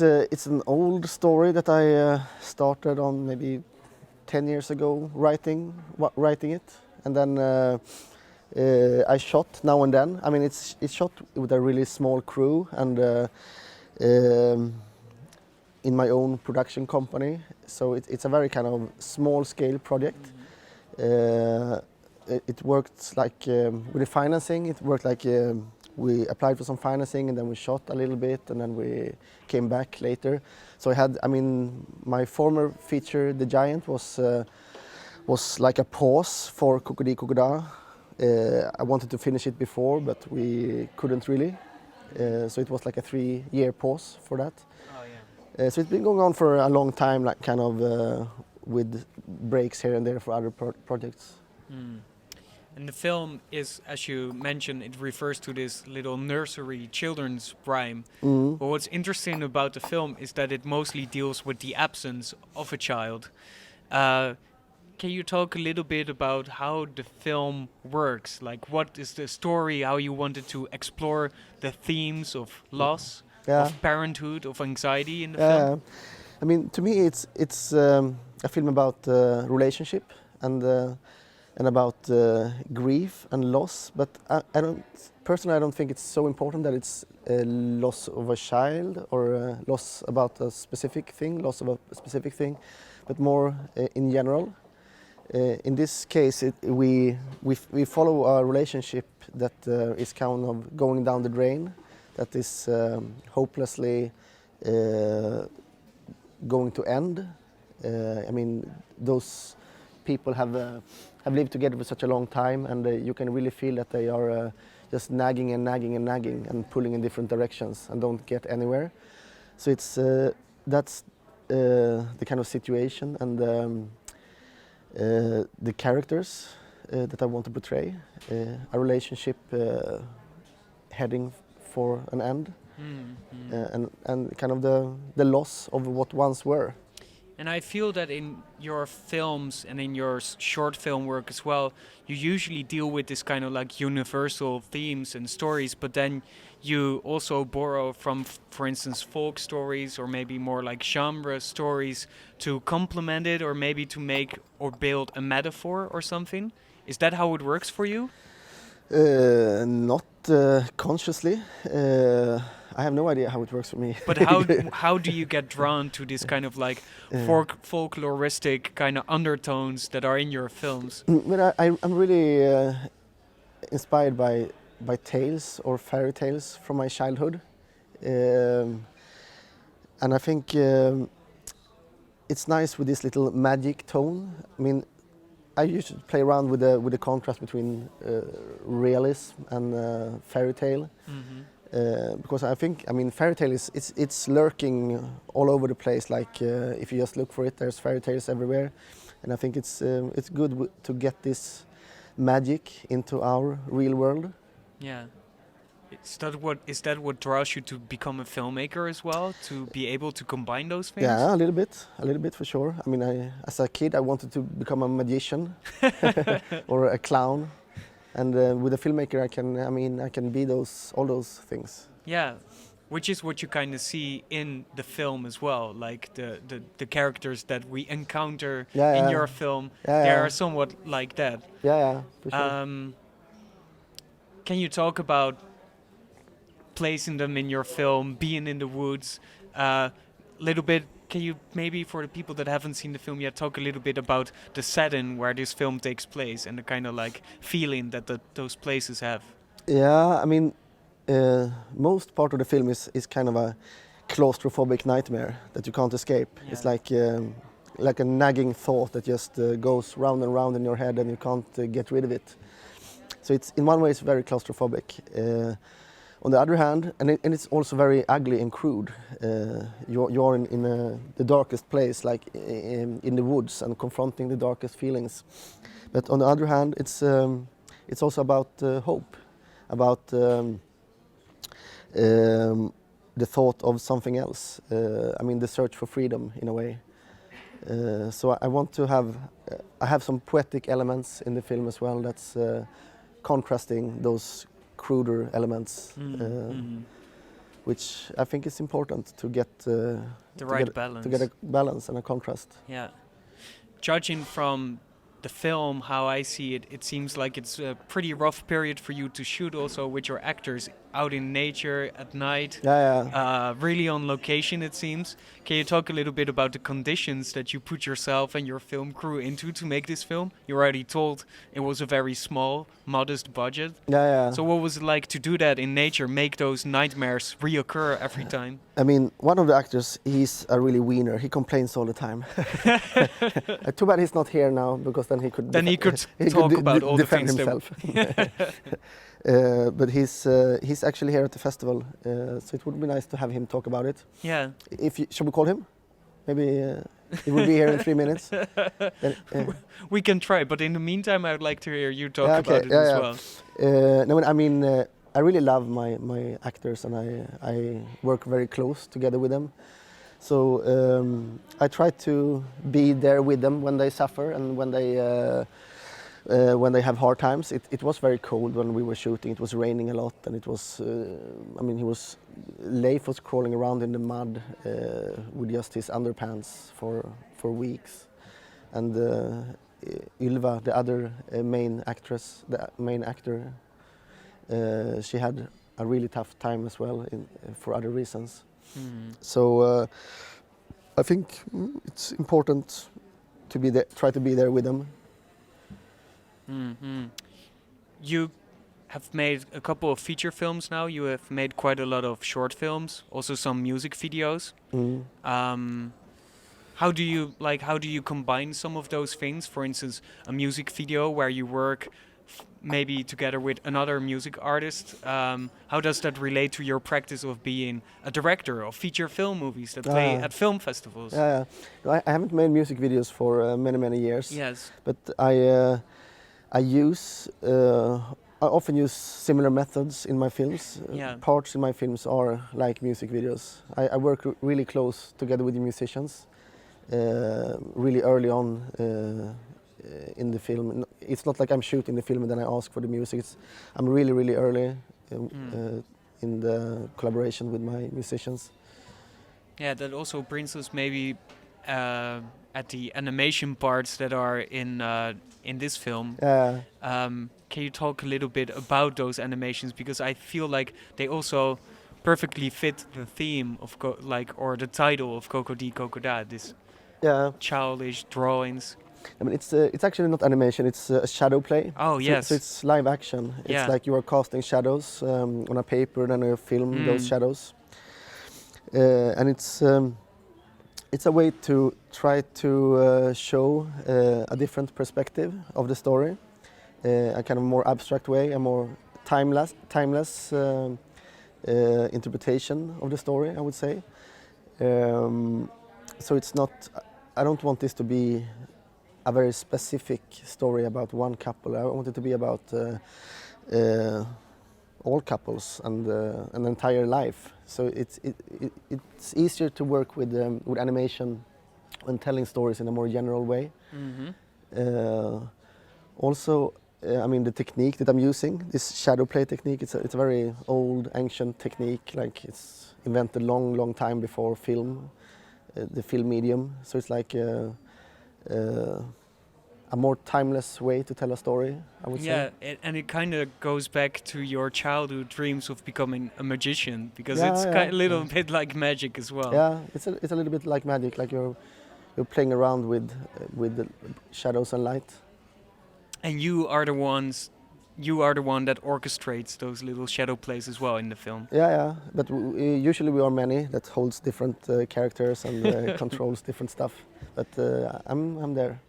it's an old story that I started on maybe 10 years ago writing it, and then I shot now and then. I mean, it's shot with a really small crew and in my own production company, so it's a very kind of small scale project. It worked like with the financing. It worked like we applied for some financing and then we shot a little bit and then we came back later. So I mean, my former feature, The Giant, was like a pause for Koko-di Koko-da. I wanted to finish it before, but we couldn't really. So it was like a 3-year pause for that. Oh, yeah. So it's been going on for a long time, like kind of with breaks here and there for other projects. And the film is, as you mentioned, it refers to this little nursery children's rhyme. But what's interesting about the film is that it mostly deals with the absence of a child. Can you talk a little bit about how the film works? Like, what is the story, how you wanted to explore the themes of loss, of parenthood, of anxiety in the film? I mean, to me, it's a film about relationship and about grief and loss. But I don't think it's so important that it's a loss of a child or a loss about a specific thing, but more in general. In this case, we follow a relationship that is kind of going down the drain, that is hopelessly going to end. I mean, those people have lived together for such a long time, and you can really feel that they are just nagging and pulling in different directions and don't get anywhere. So that's the kind of situation and the characters that I want to portray. A relationship heading for an end, and kind of the loss of what once were. And I feel that in your films and in your short film work as well, you usually deal with this kind of like universal themes and stories, but then you also borrow from, for instance, folk stories or maybe more like genre stories to complement it, or maybe to make or build a metaphor or something. Is that how it works for you? Not consciously. I have no idea how it works for me. But how do you get drawn to this kind of like folkloristic kind of undertones that are in your films? But I'm really inspired by tales or fairy tales from my childhood, and I think it's nice with this little magic tone. I mean, I used to play around with the contrast between realism and fairy tale. Because I think, I mean, fairy tale it's lurking all over the place. Like if you just look for it, there's fairy tales everywhere, and I think it's good to get this magic into our real world. Yeah, is that what draws you to become a filmmaker as well? To be able to combine those things? Yeah, a little bit for sure. I mean, as a kid, I wanted to become a magician or a clown. And with a filmmaker, I can be all those things. Yeah, which is what you kind of see in the film as well. Like the characters that we encounter in your film, they are somewhat like that. Yeah, for sure. Can you talk about placing them in your film, being in the woods, little bit? Can you maybe, for the people that haven't seen the film yet, talk a little bit about the setting where this film takes place and the kind of like feeling that those places have? Yeah, I mean, most part of the film is kind of a claustrophobic nightmare that you can't escape. Yeah. It's like a nagging thought that just goes round and round in your head and you can't get rid of it. So it's in one way it's very claustrophobic. On the other hand, and it's also very ugly and crude. You're in the darkest place, like in the woods, and confronting the darkest feelings. But on the other hand, it's also about hope, about the thought of something else. I mean, the search for freedom, in a way. So I want to I have some poetic elements in the film as well. That's contrasting those cruder elements. which I think is important to get The right balance. to get a balance and a contrast. Yeah. Judging from the film, how I see it, it seems like it's a pretty rough period for you to shoot also with your actors out in nature at night. Really on location, it seems. Can you talk a little bit about the conditions that you put yourself and your film crew into to make this film? You already told it was a very small, modest budget. So what was it like to do that in nature, make those nightmares reoccur every time? I mean, one of the actors, he's a really wiener. He complains all the time. Too bad he's not here now, because then he could talk about all the defend things himself. But he's actually here at the festival, so it would be nice to have him talk about it. Yeah. Shall we call him? Maybe he will be here in 3 minutes. Then, we can try, but in the meantime, I would like to hear you talk about it as well. No, I mean, I really love my actors, and I work very close together with them. So I try to be there with them when they suffer and when they have hard times. It was very cold when we were shooting. It was raining a lot, and it was. I mean, Leif was crawling around in the mud with just his underpants for weeks, and Ylva, the other main actor, she had a really tough time as well for other reasons. So I think it's important to be there, try to be there with them. You have made a couple of feature films now. You have made quite a lot of short films, also some music videos. How do you combine some of those things? For instance, a music video where you work maybe together with another music artist. How does that relate to your practice of being a director of feature film movies that play at film festivals? No, I haven't made music videos for many years. Yes. But I often use similar methods in my films. Parts in my films are like music videos. I work really close together with the musicians really early on in the film. It's not like I'm shooting the film and then I ask for the music. I'm really early in the collaboration with my musicians. Yeah, that also brings us maybe at the animation parts that are in this film. Can you talk a little bit about those animations, because I feel like they also perfectly fit the theme of or the title of Koko-di Koko-da, this childish drawings. I mean, it's actually not animation, it's a shadow play. Oh, yes. So it's live action. It's like you are casting shadows on a paper, then you film those shadows. And it's a way to try to show a different perspective of the story, a kind of more abstract way, a more timeless interpretation of the story, I would say. So it's not, I don't want this to be a very specific story about one couple. I want it to be about all couples and an entire life. So it's easier to work with animation when telling stories in a more general way. Also, I mean, the technique that I'm using, this shadow play technique, it's a very old, ancient technique. Like, it's invented long time before film, the film medium. So it's like a more timeless way to tell a story, I would say. Yeah, and it kind of goes back to your childhood dreams of becoming a magician, because it's a little bit like magic as well. Yeah, it's a little bit like magic, like you're playing around with the shadows and light. And you are the one that orchestrates those little shadow plays as well in the film. Yeah, but usually we are many that holds different characters and controls different stuff. But I'm there.